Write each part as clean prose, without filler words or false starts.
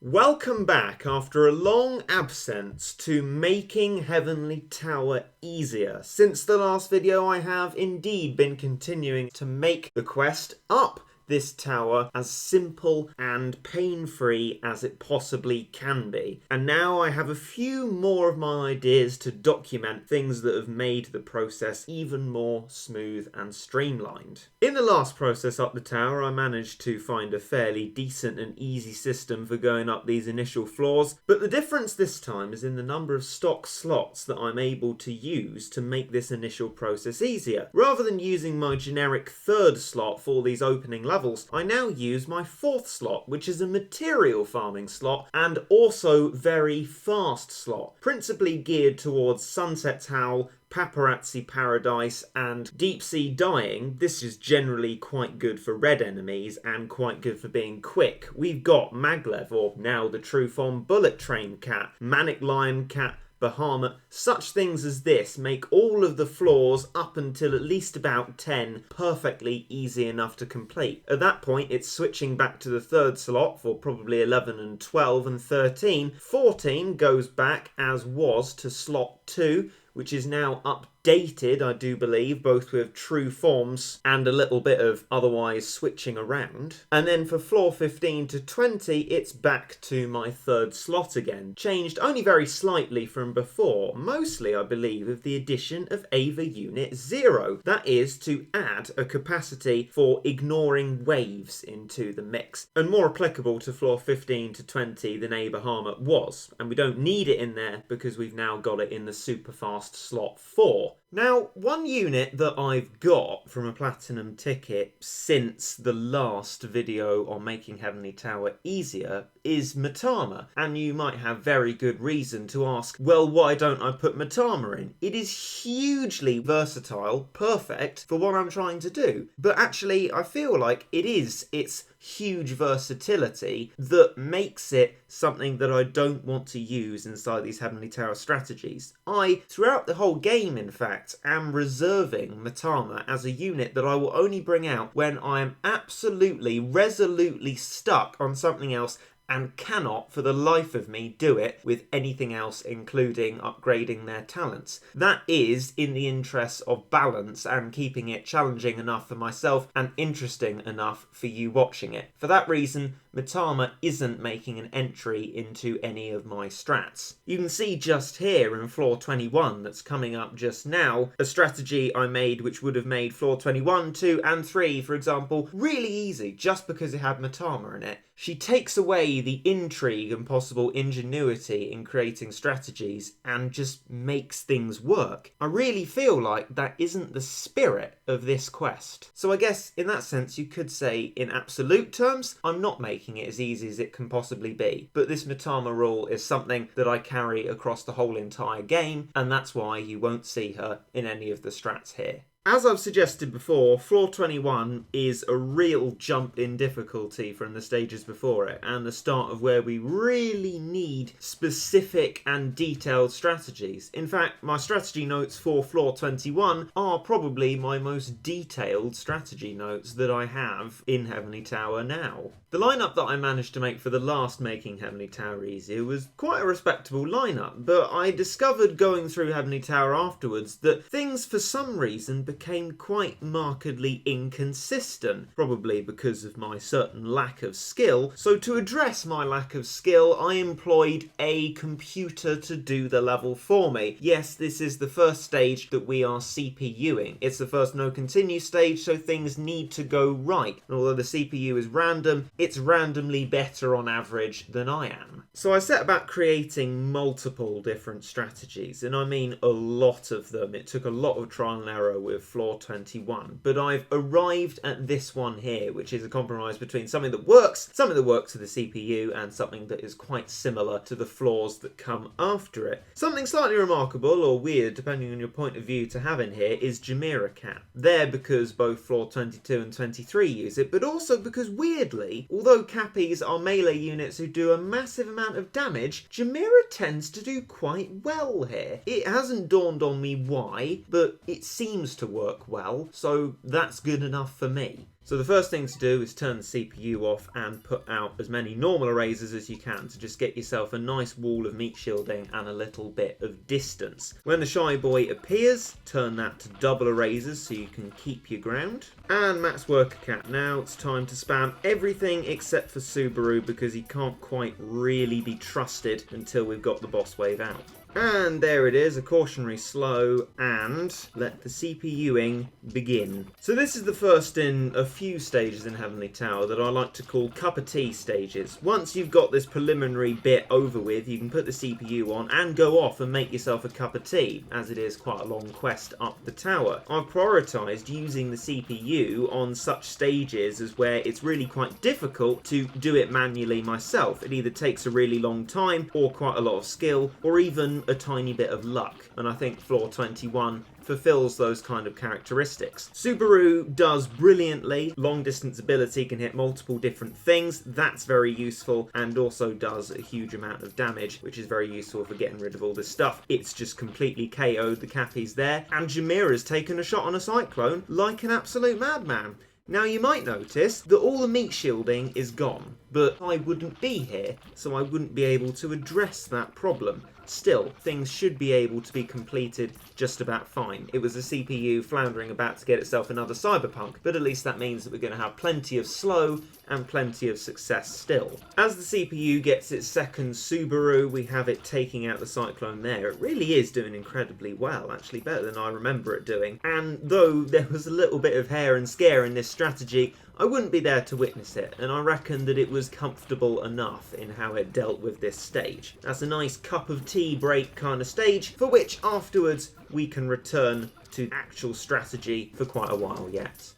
Welcome back after a long absence to making Heavenly Tower easier. Since the last video, I have indeed been continuing to make the quest up this tower as simple and pain-free as it possibly can be. And now I have a few more of my ideas to document things that have made the process even more smooth and streamlined. In the last process up the tower, I managed to find a fairly decent and easy system for going up these initial floors, but the difference this time is in the number of stock slots that I'm able to use to make this initial process easier. Rather than using my generic third slot for these opening levels, I now use my fourth slot, which is a material farming slot and also very fast slot, principally geared towards Sunset's Howl, Paparazzi Paradise and Deep Sea Dying. This is generally quite good for red enemies and quite good for being quick. We've got Maglev, or now the true form Bullet Train Cat, Manic Lion Cat, Bahamut. Such things as this make all of the floors up until at least about 10 perfectly easy enough to complete. At that point, it's switching back to the third slot for probably 11 and 12 and 13. 14 goes back as was to slot 2, which is now updated, I do believe, both with true forms and a little bit of otherwise switching around. And then for floor 15 to 20, it's back to my third slot again. Changed only very slightly from before, mostly, I believe, with the addition of Ava Unit 0. That is to add a capacity for ignoring waves into the mix, and more applicable to floor 15 to 20 than Ava Bahamut was. And we don't need it in there because we've now got it in the super fast slot 4. Now, one unit that I've got from a platinum ticket since the last video on making Heavenly Tower easier is Mitama. And you might have very good reason to ask, well, why don't I put Mitama in? It is hugely versatile, perfect for what I'm trying to do. But actually, I feel like it's huge versatility that makes it something that I don't want to use inside these Heavenly Tower strategies. Throughout the whole game, in fact, am reserving Mitama as a unit that I will only bring out when I am absolutely, resolutely stuck on something else and cannot for the life of me do it with anything else, including upgrading their talents. That is in the interests of balance and keeping it challenging enough for myself and interesting enough for you watching it. For that reason, Mitama isn't making an entry into any of my strats. You can see just here in floor 21 that's coming up just now, a strategy I made which would have made floor 21, 2 and 3, for example, really easy just because it had Mitama in it. She takes away the intrigue and possible ingenuity in creating strategies and just makes things work. I really feel like that isn't the spirit of this quest. So I guess in that sense you could say in absolute terms I'm not making it as easy as it can possibly be. But this Mitama rule is something that I carry across the whole entire game, and that's why you won't see her in any of the strats here. As I've suggested before, floor 21 is a real jump in difficulty from the stages before it, and the start of where we really need specific and detailed strategies. In fact, my strategy notes for floor 21 are probably my most detailed strategy notes that I have in Heavenly Tower now. The lineup that I managed to make for the last Making Heavenly Tower easier was quite a respectable lineup, but I discovered going through Heavenly Tower afterwards that things for some reason became quite markedly inconsistent, probably because of my certain lack of skill. So to address my lack of skill, I employed a computer to do the level for me. Yes, this is the first stage that we are CPUing. It's the first no continue stage, so things need to go right. And although the CPU is random, it's randomly better on average than I am. So I set about creating multiple different strategies, and I mean a lot of them. It took a lot of trial and error with floor 21, but I've arrived at this one here, which is a compromise between something that works to the CPU, and something that is quite similar to the floors that come after it. Something slightly remarkable, or weird depending on your point of view, to have in here is Jamira Cat. There because both floor 22 and 23 use it, but also because weirdly, although Cappies are melee units who do a massive amount of damage, Jamira tends to do quite well here. It hasn't dawned on me why, but it seems to work well, so that's good enough for me. So the first thing to do is turn the CPU off and put out as many normal erasers as you can to just get yourself a nice wall of meat shielding and a little bit of distance. When the shy boy appears, turn that to double erasers so you can keep your ground. And max worker cap. Now it's time to spam everything except for Subaru because he can't quite really be trusted until we've got the boss wave out. And there it is, a cautionary slow, and let the CPUing begin. So this is the first in a few stages in Heavenly Tower that I like to call cup of tea stages. Once you've got this preliminary bit over with, you can put the CPU on and go off and make yourself a cup of tea, as it is quite a long quest up the tower. I've prioritised using the CPU on such stages as where it's really quite difficult to do it manually myself. It either takes a really long time, or quite a lot of skill, or even a tiny bit of luck, and I think floor 21 fulfills those kind of characteristics. Subaru does brilliantly. Long distance ability, can hit multiple different things. That's very useful, and also does a huge amount of damage, which is very useful for getting rid of all this stuff. It's just completely KO'd the Cappies there, and Jameera's taken a shot on a Cyclone like an absolute madman. Now you might notice that all the meat shielding is gone, but I wouldn't be here, so I wouldn't be able to address that problem. Still, things should be able to be completed just about fine. It was a CPU floundering about to get itself another Cyberpunk, but at least that means that we're going to have plenty of slow and plenty of success still. As the CPU gets its second Subaru, we have it taking out the Cyclone there. It really is doing incredibly well, actually better than I remember it doing. And though there was a little bit of hair and scare in this strategy, I wouldn't be there to witness it, and I reckon that it was comfortable enough in how it dealt with this stage. That's a nice cup of tea break kind of stage, for which afterwards we can return to actual strategy for quite a while yet.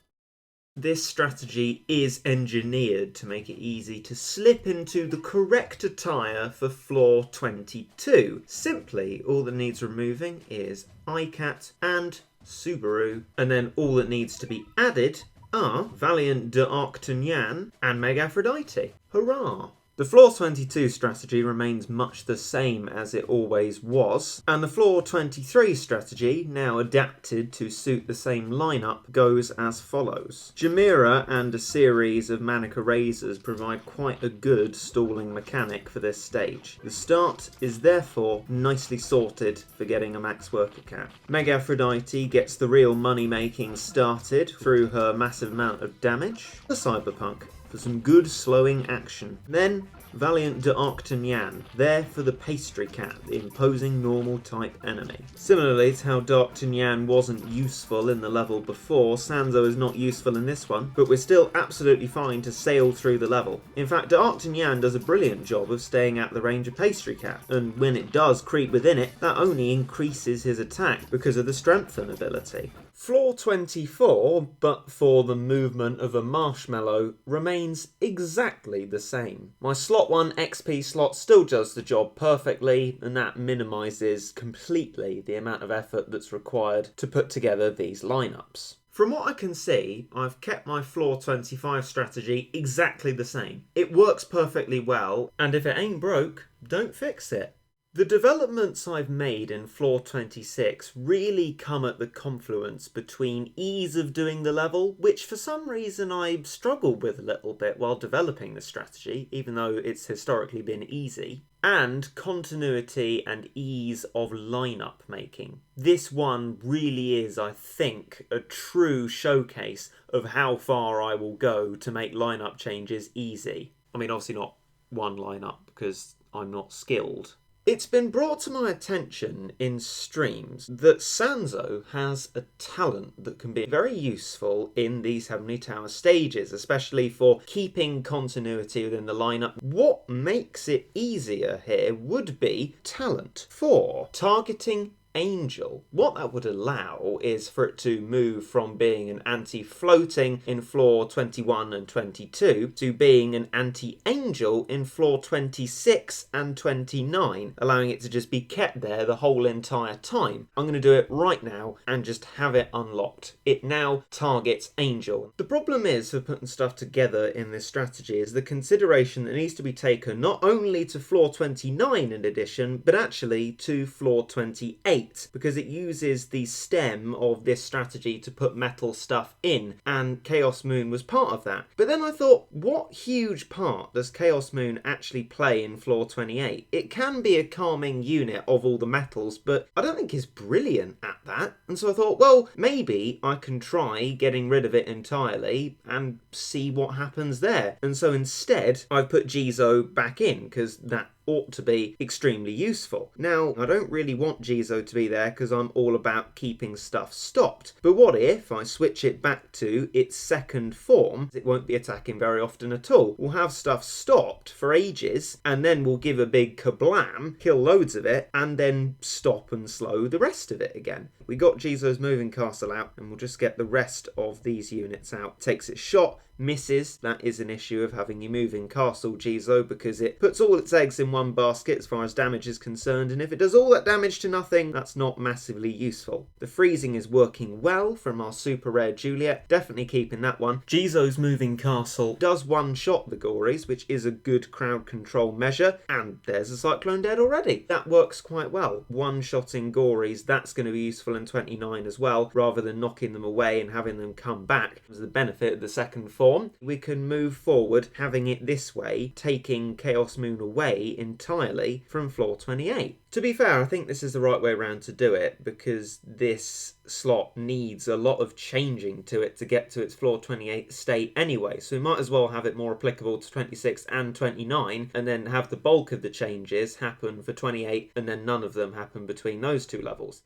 This strategy is engineered to make it easy to slip into the correct attire for floor 22. Simply, all that needs removing is iCat and Subaru, and then all that needs to be added are Valiant d'Arctagnan and Meg Aphrodite. Hurrah! The floor 22 strategy remains much the same as it always was, and the floor 23 strategy, now adapted to suit the same lineup, goes as follows. Jameera and a series of manic erasers provide quite a good stalling mechanic for this stage. The start is therefore nicely sorted for getting a max worker cap. Meg Aphrodite gets the real money making started through her massive amount of damage. The Cyberpunk for some good slowing action. Then Valiant d'Arctagnan, there for the pastry cat, the imposing normal type enemy. Similarly to how d'Arctagnan wasn't useful in the level before, Sanzo is not useful in this one, but we're still absolutely fine to sail through the level. In fact, d'Arctagnan does a brilliant job of staying at the range of pastry cat, and when it does creep within it, that only increases his attack because of the strengthen ability. Floor 24, but for the movement of a marshmallow, remains exactly the same. My slot 1 XP slot still does the job perfectly, and that minimises completely the amount of effort that's required to put together these lineups. From what I can see, I've kept my floor 25 strategy exactly the same. It works perfectly well, and if it ain't broke, don't fix it. The developments I've made in floor 26 really come at the confluence between ease of doing the level, which for some reason I struggled with a little bit while developing the strategy, even though it's historically been easy, and continuity and ease of lineup making. This one really is, I think, a true showcase of how far I will go to make lineup changes easy. I mean, obviously not one lineup because I'm not skilled. It's been brought to my attention in streams that Sanzo has a talent that can be very useful in these Heavenly Tower stages, especially for keeping continuity within the lineup. What makes it easier here would be talent for targeting Angel. What that would allow is for it to move from being an anti-floating in floor 21 and 22 to being an anti-angel in floor 26 and 29, allowing it to just be kept there the whole entire time. I'm going to do it right now and just have it unlocked. It now targets Angel. The problem is for putting stuff together in this strategy is the consideration that needs to be taken not only to floor 29 in addition, but actually to floor 28. 28 because it uses the stem of this strategy to put metal stuff in, and Chaos Moon was part of that. But then I thought, what huge part does Chaos Moon actually play in floor 28? It can be a calming unit of all the metals, but I don't think it's brilliant at that. And so I thought, well, maybe I can try getting rid of it entirely and see what happens there. And so instead, I've put Jizo back in because that ought to be extremely useful. Now, I don't really want Jizo to be there because I'm all about keeping stuff stopped. But what if I switch it back to its second form? It won't be attacking very often at all. We'll have stuff stopped for ages, and then we'll give a big kablam, kill loads of it, and then stop and slow the rest of it again. We got Jizo's moving castle out, and we'll just get the rest of these units out. Takes its shot, misses. That is an issue of having your moving castle Jizo, because it puts all its eggs in one basket as far as damage is concerned, and if it does all that damage to nothing, that's not massively useful. The freezing is working well from our super rare Juliet, definitely keeping that one. Jizo's moving castle does one-shot the Gories, which is a good crowd control measure, and there's a Cyclone dead already. That works quite well. One-shotting Gories, that's going to be useful in 29 as well, rather than knocking them away and having them come back. As the benefit of the second form, we can move forward having it this way, taking Chaos Moon away entirely from floor 28. To be fair, I think this is the right way around to do it, because this slot needs a lot of changing to it to get to its floor 28 state anyway, so we might as well have it more applicable to 26 and 29, and then have the bulk of the changes happen for 28, and then none of them happen between those two levels.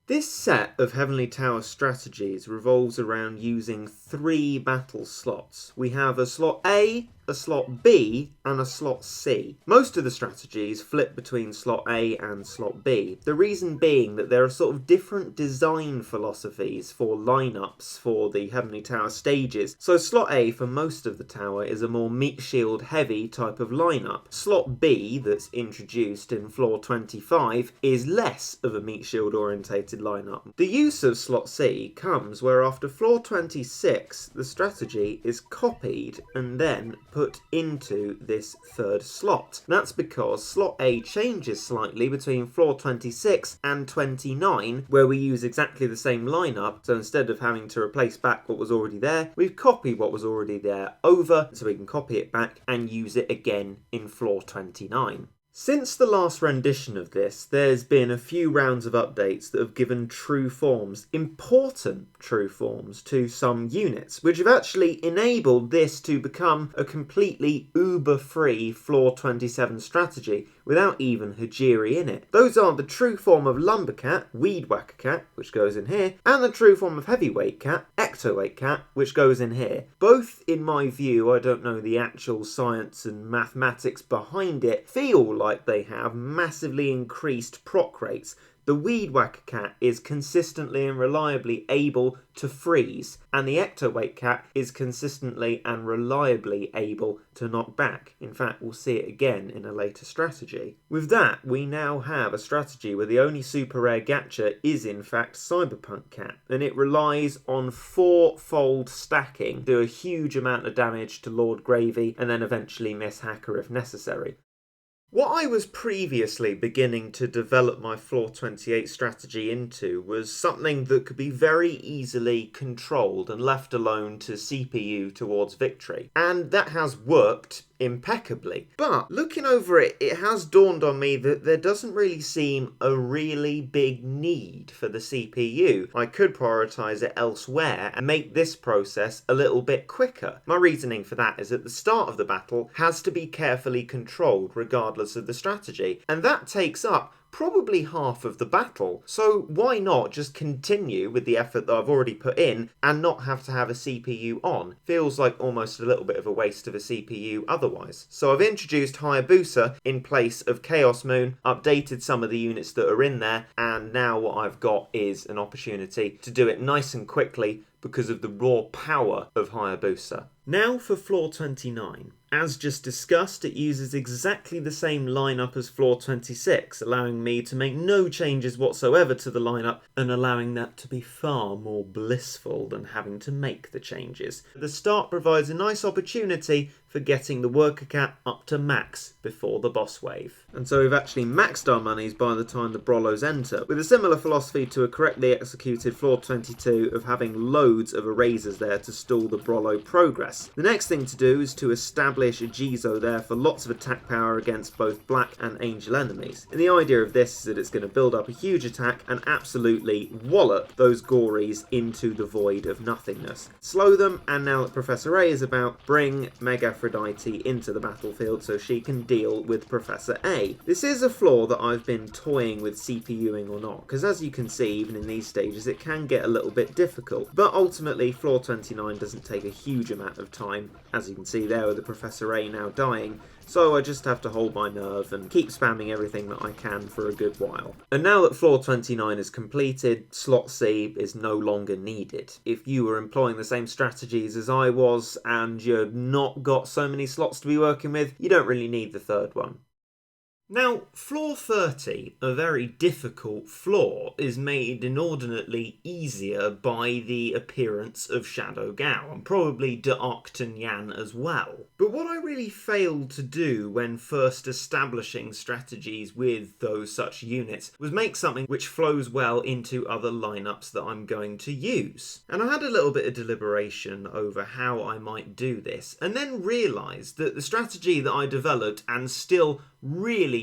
This set of Heavenly Tower strategies revolves around using 3 battle slots. We have a slot A, a slot B, and a slot C. Most of the strategies flip between slot A and slot B. The reason being that there are sort of different design philosophies for lineups for the Heavenly Tower stages. So slot A for most of the tower is a more meat shield heavy type of lineup. Slot B, that's introduced in floor 25, is less of a meat shield orientated lineup. The use of slot C comes where after floor 26 the strategy is copied and then put into this third slot. That's because slot A changes slightly between floor 26 and 29, where we use exactly the same lineup, so instead of having to replace back what was already there, we've copied what was already there over, so we can copy it back and use it again in floor 29. Since the last rendition of this, there's been a few rounds of updates that have given true forms, important true forms, to some units, which have actually enabled this to become a completely uber-free floor 27 strategy, without even Hajiri in it. Those are the true form of Lumbercat, Weed Whacker Cat, which goes in here, and the true form of Heavyweight Cat, Ectoweight Cat, which goes in here. Both, in my view, I don't know the actual science and mathematics behind it, feel like they have massively increased proc rates. The Weed Whacker Cat is consistently and reliably able to freeze, and the Ectoweight Cat is consistently and reliably able to knock back. In fact, we'll see it again in a later strategy. With that, we now have a strategy where the only super rare gacha is in fact Cyberpunk Cat, and it relies on 4-fold stacking, do a huge amount of damage to Lord Gravy, and then eventually miss Hacker if necessary. What I was previously beginning to develop my floor 28 strategy into was something that could be very easily controlled and left alone to CPU towards victory. And that has worked impeccably. But looking over it, it has dawned on me that there doesn't really seem a really big need for the CPU. I could prioritise it elsewhere and make this process a little bit quicker. My reasoning for that is that the start of the battle has to be carefully controlled regardless of the strategy, and that takes up probably half of the battle. So why not just continue with the effort that I've already put in and not have to have a CPU on? Feels like almost a little bit of a waste of a CPU otherwise. So I've introduced Hayabusa in place of Chaos Moon, updated some of the units that are in there, and now what I've got is an opportunity to do it nice and quickly because of the raw power of Hayabusa. Now for floor 29. As just discussed, it uses exactly the same lineup as floor 26, allowing me to make no changes whatsoever to the lineup and allowing that to be far more blissful than having to make the changes. The start provides a nice opportunity for getting the worker cat up to max before the boss wave. And so we've actually maxed our monies by the time the Brollos enter, with a similar philosophy to a correctly executed floor 22 of having loads of erasers there to stall the Brollo progress. The next thing to do is to establish a Jizo there for lots of attack power against both black and angel enemies. And the idea of this is that it's going to build up a huge attack and absolutely wallop those Gories into the void of nothingness. Slow them, and now that Professor A is about, bring Meg Aphrodite into the battlefield so she can deal with Professor A. This is a floor that I've been toying with CPUing or not, because as you can see, even in these stages, it can get a little bit difficult. But ultimately, floor 29 doesn't take a huge amount of time, as you can see there with the Professor A now dying, so I just have to hold my nerve and keep spamming everything that I can for a good while. And now that floor 29 is completed, slot C is no longer needed. If you were employing the same strategies as I was and you've not got so many slots to be working with, you don't really need the third one. Now, floor 30, a very difficult floor, is made inordinately easier by the appearance of Shadow Gao, and probably De Octon Yan as well. But what I really failed to do when first establishing strategies with those such units was make something which flows well into other lineups that I'm going to use. And I had a little bit of deliberation over how I might do this, and then realised that the strategy that I developed and still really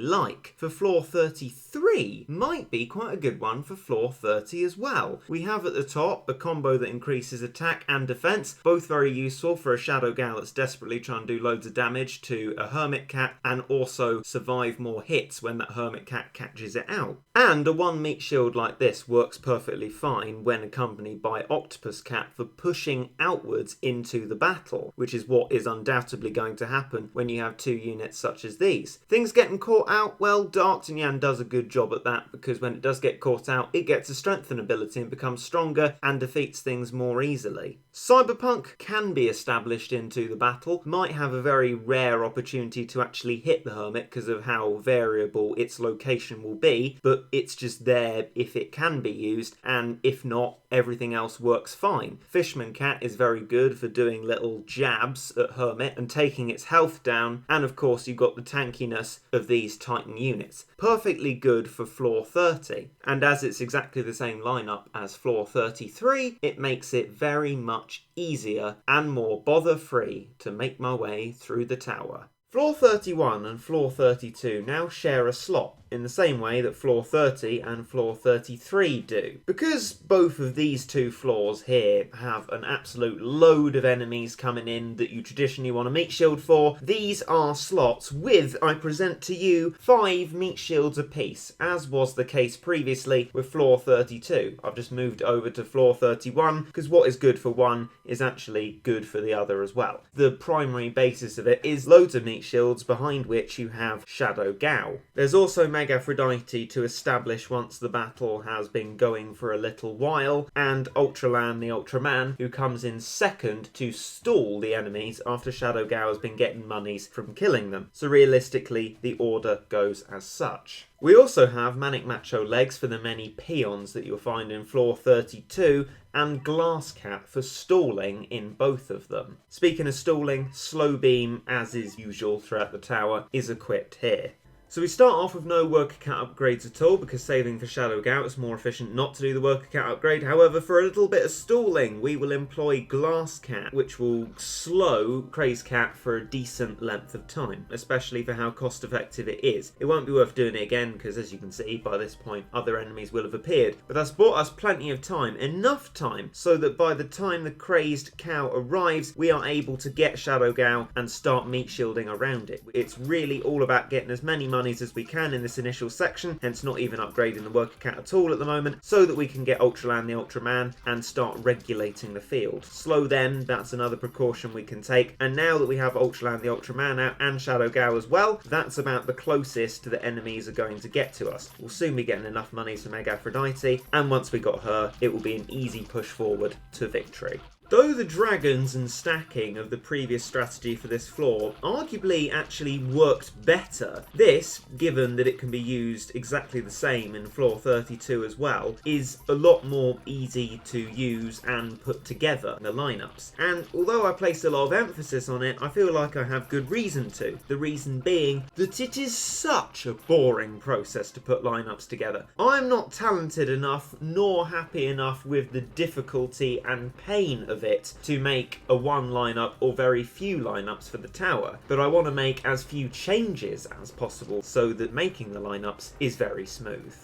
like for floor 33 might be quite a good one for floor 30 as well. We have at the top a combo that increases attack and defense, both very useful for a Shadow Gal that's desperately trying to do loads of damage to a Hermit Cat and also survive more hits when that Hermit Cat catches it out. And a one meat shield like this works perfectly fine when accompanied by Octopus Cat for pushing outwards into the battle, which is what is undoubtedly going to happen when you have two units such as these. Things getting caught out, well, De Octon Yan does a good job at that, because when it does get caught out, it gets a strengthen ability and becomes stronger and defeats things more easily. Cyberpunk can be established into the battle, might have a very rare opportunity to actually hit the Hermit because of how variable its location will be, but it's just there if it can be used, and if not, everything else works fine. Fishman Cat is very good for doing little jabs at Hermit and taking its health down, and of course you've got the tankiness of these Titan units. Perfectly good for floor 30, and as it's exactly the same lineup as floor 33, it makes it very much easier and more bother-free to make my way through the tower. Floor 31 and floor 32 now share a slot, in the same way that floor 30 and floor 33 do. Because both of these two floors here have an absolute load of enemies coming in that you traditionally want a meat shield for, these are slots with, I present to you, 5 meat shields apiece, as was the case previously with floor 32. I've just moved over to floor 31 because what is good for one is actually good for the other as well. The primary basis of it is loads of meat shields behind which you have Shadow Gao. There's also Meg Aphrodite to establish once the battle has been going for a little while, and Ultralan the Ultraman, who comes in second to stall the enemies after Shadow Gao has been getting monies from killing them. So realistically, the order goes as such. We also have Manic Macho legs for the many peons that you'll find in floor 32, and Glass Cat for stalling in both of them. Speaking of stalling, Slow Beam, as is usual throughout the tower, is equipped here. So we start off with no worker cat upgrades at all, because saving for Shadow Gao, it's more efficient not to do the worker cat upgrade. However, for a little bit of stalling, we will employ Glass Cat, which will slow Craze Cat for a decent length of time, especially for how cost effective it is. It won't be worth doing it again, because as you can see, by this point, other enemies will have appeared. But that's bought us plenty of time, enough time, so that by the time the Crazed Cow arrives, we are able to get Shadow Gao and start meat shielding around it. It's really all about getting as many monies as we can in this initial section, hence not even upgrading the worker cat at all at the moment, so that we can get Ultralan the Ultraman and start regulating the field. Slow them, that's another precaution we can take, and now that we have Ultralan the Ultraman out and Shadow Gao as well, that's about the closest the enemies are going to get to us. We'll soon be getting enough monies for Meg Aphrodite, and once we got her, it will be an easy push forward to victory. Though the dragons and stacking of the previous strategy for this floor arguably actually worked better, this, given that it can be used exactly the same in floor 32 as well, is a lot more easy to use and put together in the lineups. And although I placed a lot of emphasis on it, I feel like I have good reason to. The reason being that it is such a boring process to put lineups together. I'm not talented enough nor happy enough with the difficulty and pain of it to make a one lineup or very few lineups for the tower, but I want to make as few changes as possible so that making the lineups is very smooth.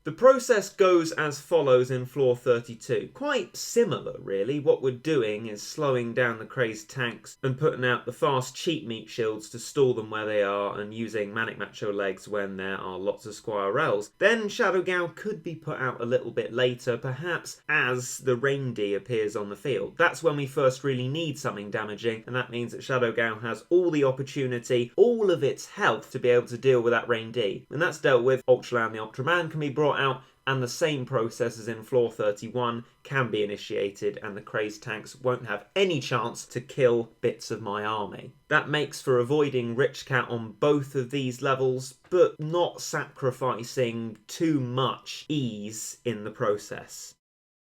The process goes as follows in floor 32. Quite similar, really. What we're doing is slowing down the crazed tanks and putting out the fast cheap meat shields to stall them where they are and using manic macho legs when there are lots of squire rails. Then Shadow Gal could be put out a little bit later, perhaps as the reindeer appears on the field. That's when we first really need something damaging, and that means that Shadow Gal has all the opportunity, all of its health to be able to deal with that reindeer. When that's dealt with, Ultraland the Ultraman can be brought out, and the same process as in floor 31 can be initiated, and the crazed tanks won't have any chance to kill bits of my army. That makes for avoiding Rich Cat on both of these levels, but not sacrificing too much ease in the process.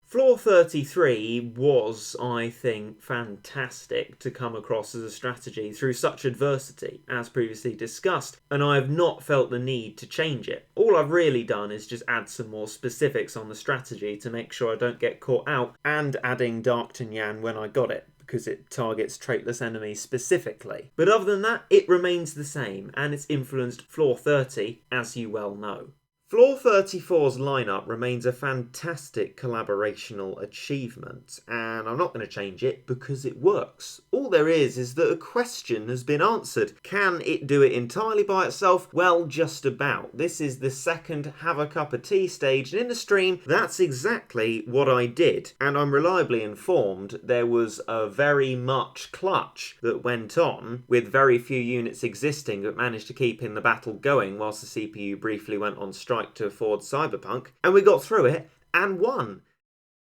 Floor 33 was, I think, fantastic to come across as a strategy through such adversity, as previously discussed, and I have not felt the need to change it. All I've really done is just add some more specifics on the strategy to make sure I don't get caught out, and adding Dark Tunyan when I got it, because it targets traitless enemies specifically. But other than that, it remains the same, and it's influenced floor 30, as you well know. Floor 34's lineup remains a fantastic collaborational achievement, and I'm not going to change it because it works. All there is that a question has been answered. Can it do it entirely by itself? Well, just about. This is the second Have a Cup of Tea stage, and in the stream, that's exactly what I did. And I'm reliably informed there was a very much clutch that went on, with very few units existing that managed to keep in the battle going whilst the CPU briefly went on strike to afford Cyberpunk, and we got through it and won.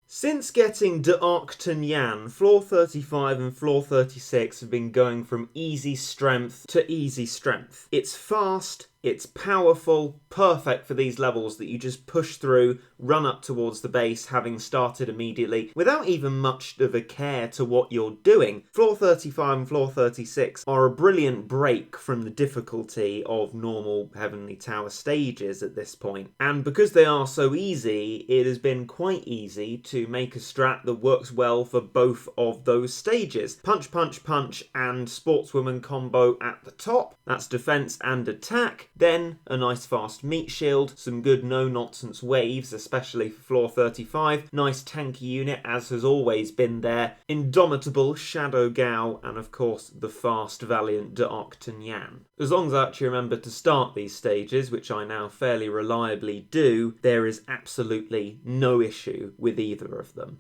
Since getting D'Arc Tunyan, floor 35 and floor 36 have been going from easy strength to easy strength. It's fast, it's powerful, perfect for these levels that you just push through, run up towards the base having started immediately, without even much of a care to what you're doing. Floor 35 and floor 36 are a brilliant break from the difficulty of normal Heavenly Tower stages at this point. And because they are so easy, it has been quite easy to make a strat that works well for both of those stages. Punch, punch, punch, and Sportswoman combo at the top. That's defense and attack. Then a nice fast meat shield, some good no-nonsense waves, especially for floor 35, nice tanky unit as has always been there, indomitable Shadow Gal, and of course the fast valiant D'Arc Tunyan. As long as I actually remember to start these stages, which I now fairly reliably do, there is absolutely no issue with either of them.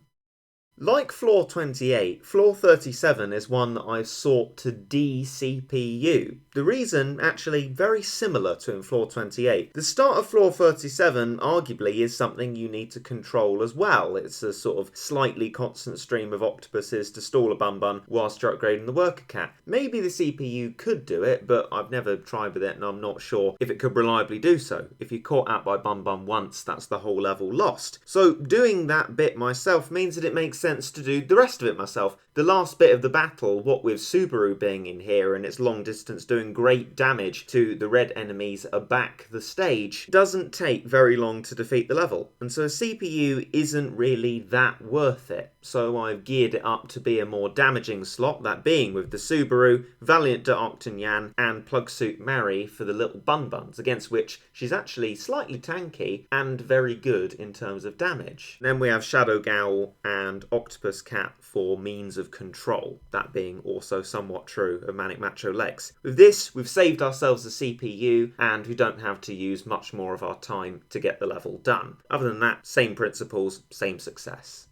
Like floor 28, floor 37 is one that I've sought to de-CPU. The reason actually very similar to in floor 28. The start of floor 37 arguably is something you need to control as well. It's a sort of slightly constant stream of octopuses to stall a bun whilst you're upgrading the worker cat. Maybe the CPU could do it, but I've never tried with it and I'm not sure if it could reliably do so. If you're caught out by bun once, that's the whole level lost. So doing that bit myself means that it makes sense to do the rest of it myself. The last bit of the battle, what with Subaru being in here and its long distance doing great damage to the red enemies aback the stage, doesn't take very long to defeat the level. And so a CPU isn't really that worth it. So I've geared it up to be a more damaging slot, that being with the Subaru, Valiant D'Arc Tunyan, and Plugsuit Mary for the little buns, against which she's actually slightly tanky and very good in terms of damage. Then we have Shadow Gal and Octopus Cat for means of control, that being also somewhat true of Manic Macho Legs. With this, we've saved ourselves the CPU, and we don't have to use much more of our time to get the level done. Other than that, same principles, same success.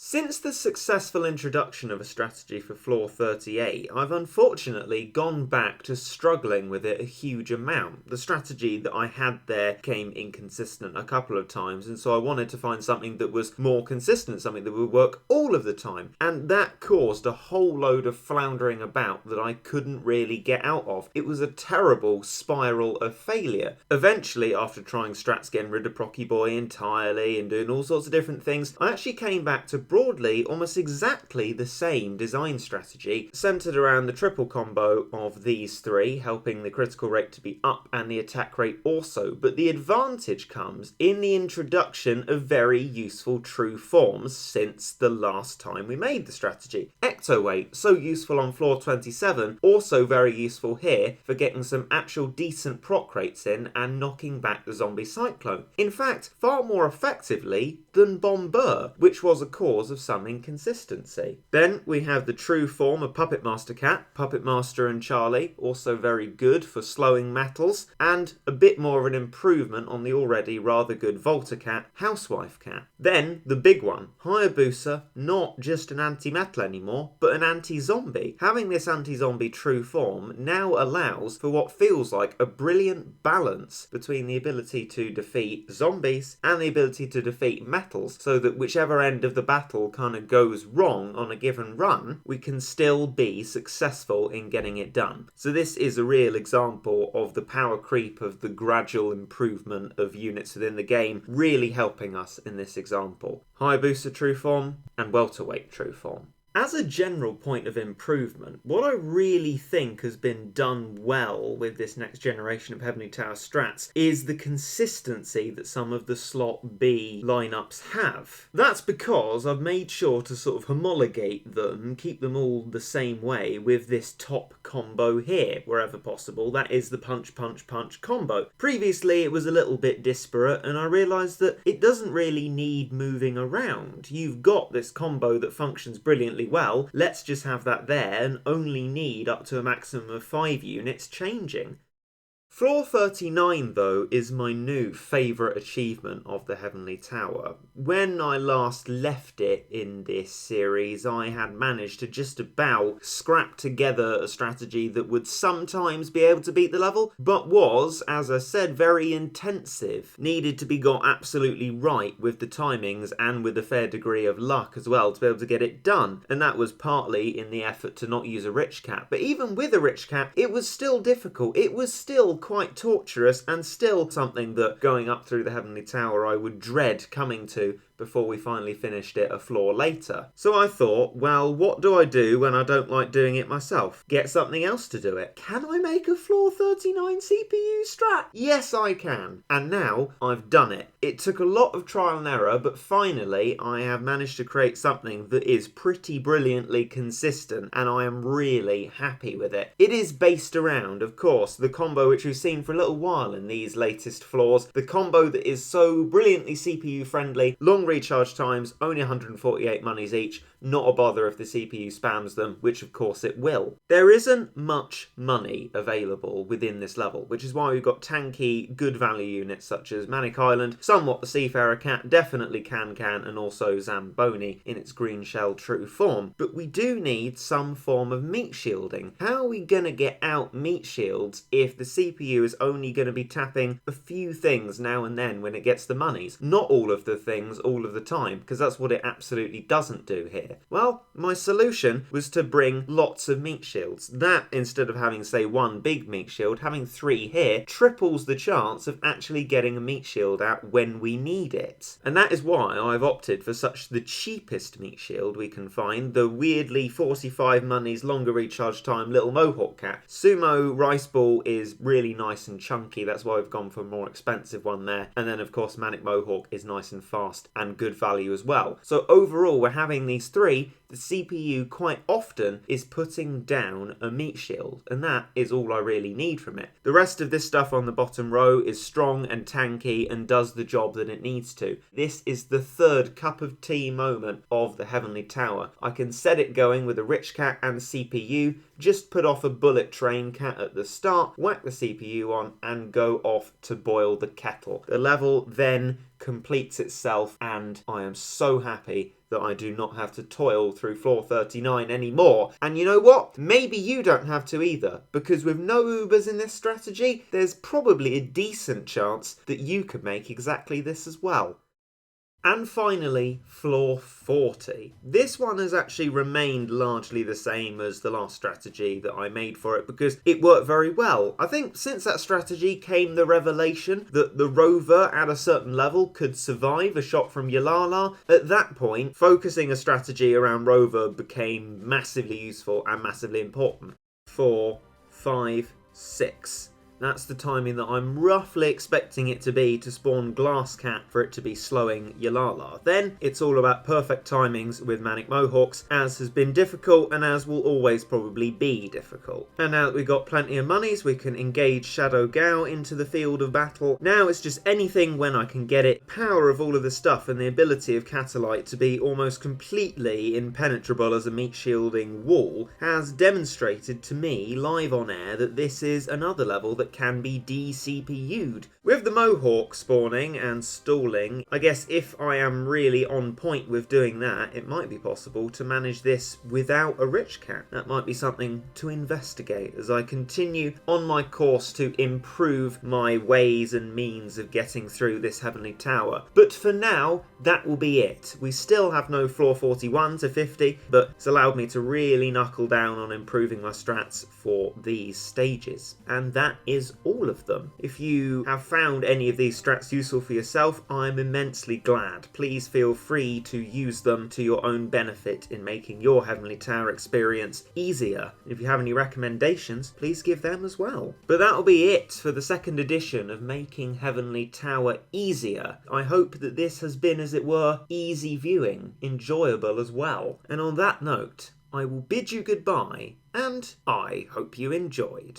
Since the successful introduction of a strategy for floor 38, I've unfortunately gone back to struggling with it a huge amount. The strategy that I had there came inconsistent a couple of times, and so I wanted to find something that was more consistent, something that would work all of the time. And that caused a whole load of floundering about that I couldn't really get out of. It was a terrible spiral of failure. Eventually, after trying strats getting rid of Procky Boy entirely and doing all sorts of different things, I actually came back to broadly almost exactly the same design strategy, centered around the triple combo of these three, helping the critical rate to be up and the attack rate also. But the advantage comes in the introduction of very useful true forms since the last time we made the strategy. Ecto Weight, so useful on floor 27, also very useful here for getting some actual decent proc rates in and knocking back the zombie cyclone. In fact, far more effectively than Bomber, which was a cause of some inconsistency. Then we have the true form of Puppet Master Cat, Puppet Master and Charlie, also very good for slowing metals, and a bit more of an improvement on the already rather good Volta Cat, Housewife Cat. Then the big one, Hayabusa, not just an anti-metal anymore, but an anti-zombie. Having this anti-zombie true form now allows for what feels like a brilliant balance between the ability to defeat zombies and the ability to defeat metals, so that whichever end of the battle kind of goes wrong on a given run, we can still be successful in getting it done. So this is a real example of the power creep of the gradual improvement of units within the game really helping us in this example. Hayabusa true form and welterweight true form. As a general point of improvement, what I really think has been done well with this next generation of Heavenly Tower strats is the consistency that some of the slot B lineups have. That's because I've made sure to sort of homologate them, keep them all the same way with this top combo here, wherever possible. That is the punch, punch, punch combo. Previously it was a little bit disparate and I realised that it doesn't really need moving around. You've got this combo that functions brilliantly well, let's just have that there and only need up to a maximum of 5 units changing. Floor 39, though, is my new favourite achievement of the Heavenly Tower. When I last left it in this series, I had managed to just about scrap together a strategy that would sometimes be able to beat the level, but was, as I said, very intensive. Needed to be got absolutely right with the timings and with a fair degree of luck as well to be able to get it done. And that was partly in the effort to not use a rich cat. But even with a rich cat, it was still difficult. It was still quite torturous and still something that going up through the Heavenly Tower I would dread coming to before we finally finished it a floor later. So I thought, well, what do I do when I don't like doing it myself? Get something else to do it. Can I make a floor 39 CPU strat? Yes, I can. And now I've done it. It took a lot of trial and error, but finally I have managed to create something that is pretty brilliantly consistent, and I am really happy with it. It is based around, of course, the combo which we've seen for a little while in these latest floors, the combo that is so brilliantly CPU friendly, long recharge times, only 148 monies each, not a bother if the CPU spams them, which of course it will. There isn't much money available within this level, which is why we've got tanky, good value units such as Manic Island, somewhat the Seafarer Cat, definitely Can, and also Zamboni in its green shell true form. But we do need some form of meat shielding. How are we going to get out meat shields if the CPU is only going to be tapping a few things now and then when it gets the monies? Not all of the things all of the time, because that's what it absolutely doesn't do here. Well, my solution was to bring lots of meat shields. That, instead of having, say, one big meat shield, having 3 here, triples the chance of actually getting a meat shield out when we need it. And that is why I've opted for such the cheapest meat shield we can find, the weirdly 45 monies, longer recharge time little Mohawk Cat. Sumo Rice Ball is really nice and chunky, that's why we've gone for a more expensive one there. And then, of course, Manic Mohawk is nice and fast and good value as well. So overall, we're having these 3, the CPU quite often is putting down a meat shield, and that is all I really need from it. The rest of this stuff on the bottom row is strong and tanky and does the job that it needs to. This is the 3rd cup of tea moment of the Heavenly Tower. I can set it going with a rich cat and CPU, just put off a bullet train cat at the start, whack the CPU on and go off to boil the kettle. The level then completes itself, and I am so happy that I do not have to toil through floor 39 anymore. And you know what? Maybe you don't have to either, because with no Ubers in this strategy, there's probably a decent chance that you could make exactly this as well. And finally, floor 40. This one has actually remained largely the same as the last strategy that I made for it because it worked very well. I think since that strategy came the revelation that the rover at a certain level could survive a shot from Yalala. At that point, focusing a strategy around rover became massively useful and massively important. 4, 5, 6. That's the timing that I'm roughly expecting it to be to spawn Glass Cat for it to be slowing Yalala. Then it's all about perfect timings with Manic Mohawks, as has been difficult and as will always probably be difficult. And now that we've got plenty of monies, we can engage Shadow Gao into the field of battle. Now it's just anything when I can get it. Power of all of this stuff and the ability of Catalite to be almost completely impenetrable as a meat shielding wall has demonstrated to me live on air that this is another level that can be de-CPU'd. With the Mohawk spawning and stalling, I guess if I am really on point with doing that, it might be possible to manage this without a Rich Cat. That might be something to investigate as I continue on my course to improve my ways and means of getting through this Heavenly Tower. But for now, that will be it. We still have no floor 41 to 50, but it's allowed me to really knuckle down on improving my strats for these stages. And that is all of them. If you have found any of these strats useful for yourself, I'm immensely glad. Please feel free to use them to your own benefit in making your Heavenly Tower experience easier. If you have any recommendations, please give them as well. But that'll be it for the second edition of Making Heavenly Tower Easier. I hope that this has been, as it were, easy viewing, enjoyable as well. And on that note, I will bid you goodbye, and I hope you enjoyed.